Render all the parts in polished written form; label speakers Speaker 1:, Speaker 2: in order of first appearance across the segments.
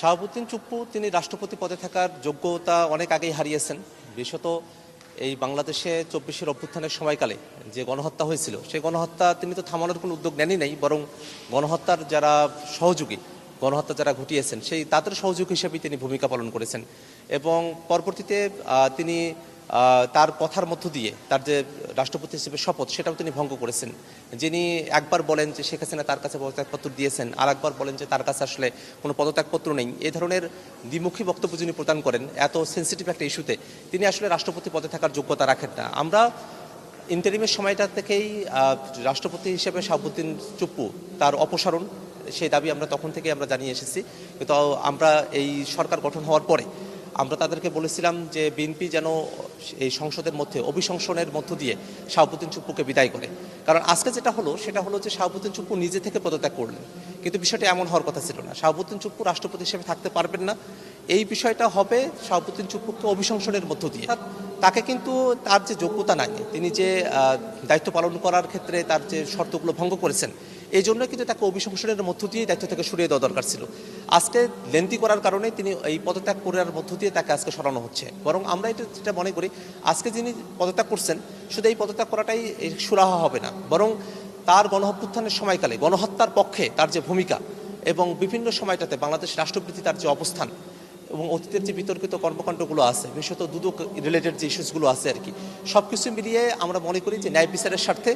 Speaker 1: শাহাবুদ্দিন চুপ্পু তিনি রাষ্ট্রপতি পদে থাকার যোগ্যতা অনেক আগেই হারিয়েছেন। বিশেষত এই বাংলাদেশে ২৪ অভ্যুত্থানের সময়কালে যে গণহত্যা হয়েছিল সেই গণহত্যা তিনি তো থামানোর কোনো উদ্যোগ নেনই নাই, বরং গণহত্যার যারা সহযোগী, গণহত্যা যারা ঘটিয়েছেন সেই তাদের সহযোগী হিসেবেই তিনি ভূমিকা পালন করেছেন এবং পরবর্তীতে তিনি তার কথার মধ্য দিয়ে তার যে রাষ্ট্রপতি হিসেবে শপথ সেটাও তিনি ভঙ্গ করেছেন। যিনি একবার বলেন যে শেখ হাসিনা তার কাছে পদত্যাগপত্র দিয়েছেন, আর একবার বলেন যে তার কাছে আসলে কোনো পদত্যাগপত্র নেই। এই ধরনের দ্বিমুখী বক্তব্য যিনি প্রদান করেন এত সেন্সিটিভ একটা ইস্যুতে, তিনি আসলে রাষ্ট্রপতি পদে থাকার যোগ্যতা রাখেন না। আমরা ইন্টারিমের সময়টা থেকেই রাষ্ট্রপতি হিসেবে শাহাবুদ্দিন চুপ্পু তার অপসারণ সেই দাবি আমরা তখন থেকে আমরা জানিয়ে এসেছি। কিন্তু আমরা এই সরকার গঠন হওয়ার পরে আমরা তাদেরকে বলেছিলাম যে বিএনপি যেন এই সংসদের মধ্যে অভিশংসনের মধ্য দিয়ে শাহাবুদ্দিন চুপ্পুকে বিদায় করে। কারণ আজকে যেটা হলো সেটা হলো যে শাহাবুদ্দিন চুপ্পু নিজে থেকে পদত্যাগ করলেন, কিন্তু বিষয়টা এমন হওয়ার কথা ছিল না। শাহাবুদ্দিন চুপ্পু রাষ্ট্রপতি হিসেবে থাকতে পারবেন না, এই বিষয়টা হবে শাহাবুদ্দিন চুপ্পুকে অভিশংসনের মধ্য দিয়ে। তাকে কিন্তু তার যে যোগ্যতা নাই, তিনি যে দায়িত্ব পালন করার ক্ষেত্রে তার যে শর্তগুলো ভঙ্গ করেছেন, এই জন্য কিন্তু তাকে অভিশংসনের মধ্য দিয়ে দায়িত্ব থেকে সরিয়ে দেওয়া দরকার ছিল। আজকে লেন্থি করার কারণে তিনি এই পদত্যাগ করার মধ্য দিয়ে তাকে আজকে সরানো হচ্ছে। বরং আমরা যেটা মনে করি, আজকে যিনি পদত্যাগ করছেন শুধু এই পদত্যাগ করাটাই সুরাহা হবে না, বরং তার গণঅভ্যুত্থানের সময়কালে গণহত্যার পক্ষে তার যে ভূমিকা এবং বিভিন্ন সময়টাতে বাংলাদেশ রাষ্ট্রপতি তার যে অবস্থান এবং অতীতের যে বিতর্কিত কর্মকাণ্ডগুলো আছে, বিশেষত দুদক রিলেটেড যে ইস্যুসগুলো আছে আর কি, সব কিছু মিলিয়ে আমরা মনে করি যে ন্যায় বিচারের স্বার্থে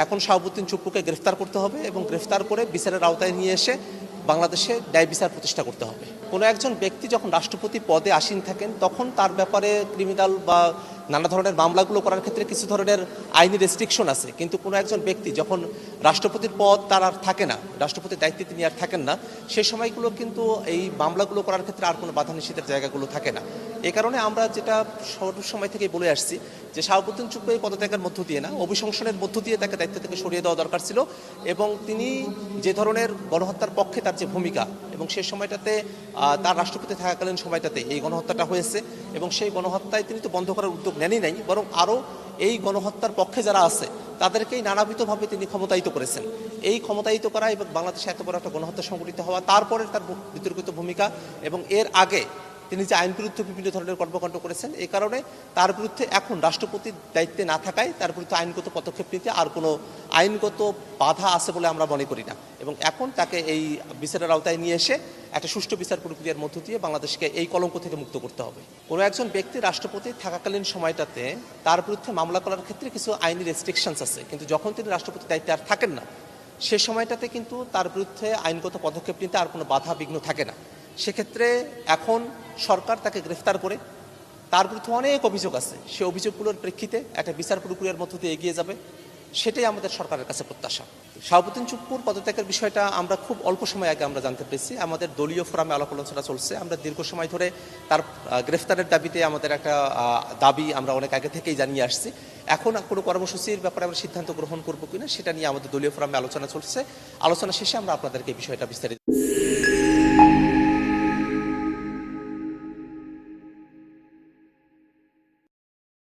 Speaker 1: এখন শাহাবুদ্দিন চুপ্পুকে গ্রেফতার করতে হবে এবং গ্রেফতার করে বিচারের আওতায় নিয়ে এসে বাংলাদেশে ন্যায় বিচার প্রতিষ্ঠা করতে হবে। কোনো একজন ব্যক্তি যখন রাষ্ট্রপতি পদে আসীন থাকেন তখন তার ব্যাপারে ক্রিমিনাল বা নানা ধরনের মামলাগুলো করার ক্ষেত্রে কিছু ধরনের আইনি রেস্ট্রিকশন আছে, কিন্তু কোনো একজন ব্যক্তি যখন রাষ্ট্রপতির পদ তার আর থাকে না, রাষ্ট্রপতির দায়িত্বে তিনি আর থাকেন না, সেই সময়গুলো কিন্তু এই মামলাগুলো করার ক্ষেত্রে আর কোনো বাধা নিষেধের জায়গাগুলো থাকে না। এই কারণে আমরা যেটা সর্ব সময় থেকে বলে আসছি যে শাহাবুদ্দিন চুপ্পু এই পদত্যাগের মধ্য দিয়ে না, অভিশংসনের মধ্য দিয়ে তাকে দায়িত্ব থেকে সরিয়ে দেওয়া দরকার ছিল। এবং তিনি যে ধরনের গণহত্যার পক্ষে তার যে ভূমিকা এবং সেই সময়টাতে তার রাষ্ট্রপতি থাকাকালীন সময়টাতে এই গণহত্যাটা হয়েছে এবং সেই গণহত্যায় তিনি তো বন্ধ করার উদ্যোগ নেনই নাই, বরং আরও এই গণহত্যার পক্ষে যারা আছে তাদেরকেই নানাবিধভাবে তিনি ক্ষমতায়িত করেছেন। এই ক্ষমতায়িত করা এবং বাংলাদেশে এত বড় একটা গণহত্যা সংঘটিত হওয়া, তারপরে তার বিতর্কিত ভূমিকা এবং এর আগে তিনি যে আইন বিরুদ্ধে বিভিন্ন ধরনের কর্মকাণ্ড করেছেন, এই কারণে তার বিরুদ্ধে এখন রাষ্ট্রপতির দায়িত্বে না থাকায় তার বিরুদ্ধে আইনগত পদক্ষেপ নিতে আর কোনো আইনগত বাধা আছে বলে আমরা মনে করি না। এবং এখন তাকে এই বিচারের আওতায় নিয়ে এসে একটা সুষ্ঠু বিচার প্রক্রিয়ার মধ্য দিয়ে বাংলাদেশকে এই কলঙ্ক থেকে মুক্ত করতে হবে। কোনো একজন ব্যক্তি রাষ্ট্রপতি থাকাকালীন সময়টাতে তার বিরুদ্ধে মামলা করার ক্ষেত্রে কিছু আইনি রেস্ট্রিকশনস আছে, কিন্তু যখন তিনি রাষ্ট্রপতির দায়িত্বে আর থাকেন না সে সময়টাতে কিন্তু তার বিরুদ্ধে আইনগত পদক্ষেপ নিতে আর কোনো বাধা বিঘ্ন থাকে না। সেক্ষেত্রে এখন সরকার তাকে গ্রেফতার করে, তার বিরুদ্ধে অনেক অভিযোগ আছে, সেই অভিযোগগুলোর প্রেক্ষিতে একটা বিচার প্রক্রিয়ার মধ্য দিয়ে এগিয়ে যাবে, সেটাই আমাদের সরকারের কাছে প্রত্যাশা। শাহাবুদ্দিন চুপ্পুর পদত্যাগের বিষয়টা আমরা খুব অল্প সময় আগে আমরা জানতে পেরেছি। আমাদের দলীয় ফোরামে আলাপ আলোচনা চলছে। আমরা দীর্ঘ সময় ধরে তার গ্রেফতারের দাবিতে আমাদের একটা দাবি আমরা অনেক আগে থেকেই জানিয়ে আসছি। এখন কোনো কর্মসূচির ব্যাপারে আমরা সিদ্ধান্ত গ্রহণ করবো কিনা সেটা নিয়ে আমাদের দলীয় ফোরামে আলোচনা চলছে। আলোচনা শেষে আমরা আপনাদেরকে এই বিষয়টা বিস্তারিত